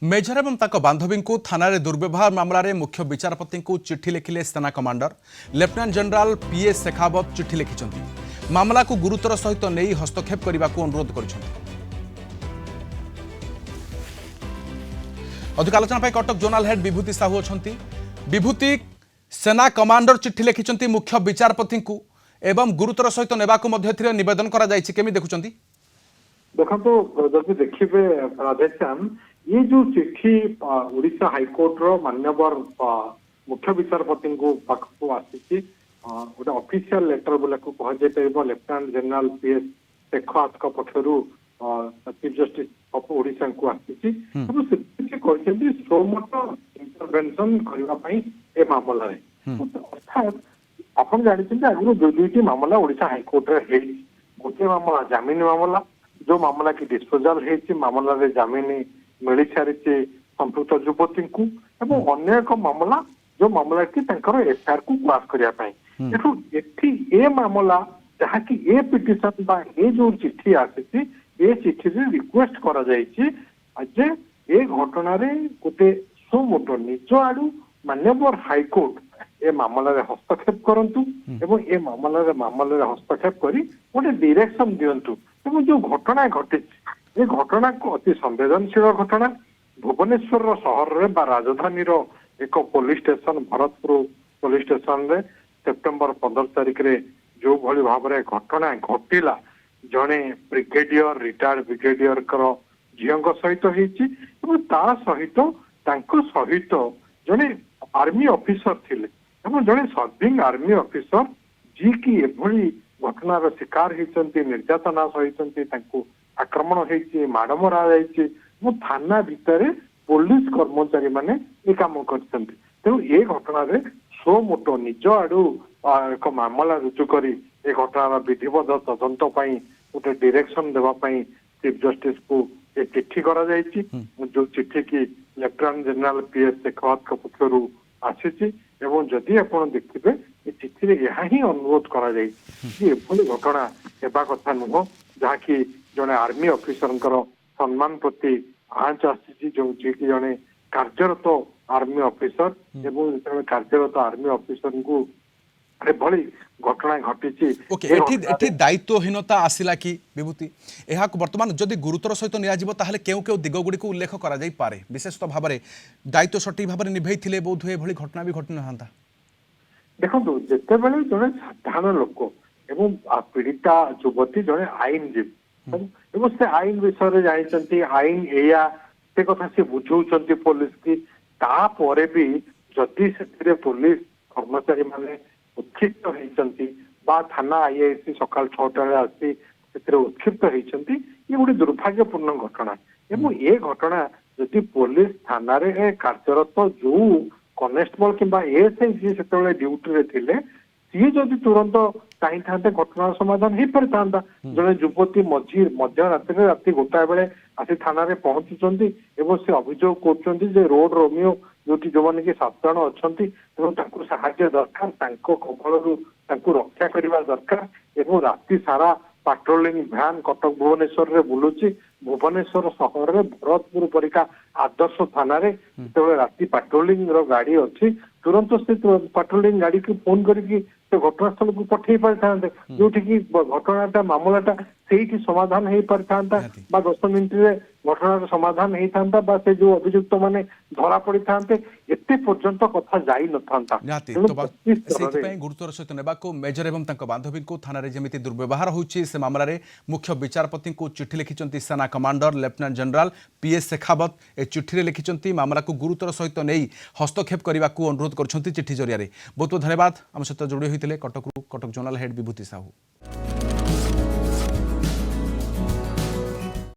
Major एवं बांधवी को थाना दुर्व्यवहार मामलें मुख्य विचारपति को चिठी लिखिले सेना commander lieutenant general PS Shekhawat चिठी लिखिं मामला को गुरुतर सहित नहीं हस्तक्षेप करने को अनुरोध कर अधिक आलोचना कटक जोनाल हेड विभूति साहू अच्छा विभूति सेना कमांडर चिठी लिखिं मुख्य विचारपति को एवं गुरुतर सहित नेबाक नवेदन करमी देखुं देखो जब देखिए राधेश्याम ये जो चिट्ठी उड़ीसा हाईकोर्ट रो मान्यवर मुख्य विचारपति को पाखक आसी गोटे ऑफिशियल लेटर बोला कह लेफ्टिनेंट जनरल पीएस शेखावत पक्षर चीफ जस्टिस ऑफ ओडिशा को आसी सोमत इंटरवेंशन करने मामला अर्थात आप जानते आगु दुईटी मामला ओडिशा हाईकोर्ट रे गोटे मामला जामिन मामला जो मामला की डिस्पोजाल है मामला रे जामिन मिल सारी संपुक्त युवती को अन्य एक मामला जो मामला की एफआईआर को क्लास करने मामला जहाँ की ए पिटिशन बा ए जो चिट्ठी आसी ए चिट्ठी रिक्वेस्ट करा जायछि जे ए घटना रे गोटे सोमोटो निज आडू मान्यवर हाईकोर्ट ए मामला रे हस्तक्षेप करंतु एवं ए मामला रे हस्तक्षेप करी गोटे डायरेक्शन दियंतु एवं जो घटना घटी ये घटना को अति संवेदनशील घटना भुवनेश्वर सहर रे बा राजधानी रो एक police station Bharatpur police station रे सेप्टेम्बर 15 तारिख रे जो भली भाव रे घटना घटिला जने ब्रिगेडियर रिटायर्ड ब्रिगेडियर कर झील सहित होईची ता सहित तांको सहित जने आर्मी ऑफिसर थिले एवं जने सर्विंग आर्मी ऑफिसर जी की एभली घटनार शिकार होती निर्यातना सहित आक्रमण होती माड़ मरा जाइए थाना भितर पुलिस कर्मचारी माने ये कम कर तेणु ये घटना सो मोटो निज आड़ू एक मामला रुजु करी ए घटनार विधिवत तदंत गोटे डायरेक्शन देवाई चीफ जस्टिस को ये चिट्ठी करा जो चिट्ठी की लेफ्टिनेंट जनरल पीएस शेखावत पक्षर आसी जदि आप देखिए ये चिट्ठी यह ही अनुरोध करा घटना हेबा कथा नुह जहाँकि जड़े आर्मी ऑफिसर सम्मान प्रति आँच आसी जो जड़े कार्यरत आर्मी ऑफिसर एवं कार्यरत आर्मी ऑफिसर को भली घटना घटी दायित्वहीनता आसिला कि विभूति यह बर्तमान जदि गुरुतर सहित नियाजिबो केउ केउ दिग गुड़ी को उल्लेख करा जाई पारे विशेषतः भाव में दायित्व सठिक भाव में निभे बोध हुए भली घटना भी घटना था देखो जिते बड़े जड़े साधारण लोक एवं पीड़िता युवती जड़े आईनजीवी से आईन विषय जानते आईन एया से कथा से बुझाऊँ पुलिस की तापर भी जदि से पुलिस कर्मचारी माने उत्क्षिप्त होती थाना आईआईसी सकाल 6टा आसी उत्क्षिप्त होती ये गोटे दुर्भाग्यपूर्ण घटना एवं ये घटना जदि पुलिस थाना रे कार्यरत जो कनेस्टेबल किंबा एएसआई जी से ड्यूटी रे थिले सी जदि तुरंत चाही था घटनार समाधान हो पारि था जड़े युवती मध्य राति गोटाए बेले आसी थाना रे पहुंचुंट एवं से अभियोग कर रोड रोमियो जो जो मैंने कि 7 जन अच्छा साहाय्य दरकार कबल रक्षा करने दरकार एवं राति सारा पाट्रोलिंग भ्यान कटक भुवनेश्वर रे बुलुची भुवनेश्वर सहर रे भरतपुर परिका आदर्श थाना रे राति पाट्रोलिंग रो गाड़ी अच्छी तुरंत से पाट्रोलिंग गाड़ी को फोन करके घटनास्थल को पठे पारि था जो घटनाटा मामलाटा से समाधान हो पारि था 10 मिनिट रे घटनार समाधान होता बा से जो अभियुक्त माने धरा पड़ी था एते पर्यंत कथा जाई न था गुरुतर सहित नेबाको मेजर एवं बांधवी को थाना रे जेमिति दुर्व्यवहार होछि से मामला रे मुख्य विचारपति को चिट्ठी लिखिचंती सेना commander lieutenant general PS Shekhawat ए चिट्ठी रे लिखिचंती मामला को गुरुतर सहित नहीं हस्तक्षेप करने को अनुरोध करछंती चिट्ठी जरिया रे बहुत बहुत धन्यवाद आम सहित जोड़ी होइतिले कटक जोनाल हेड विभूति साहू।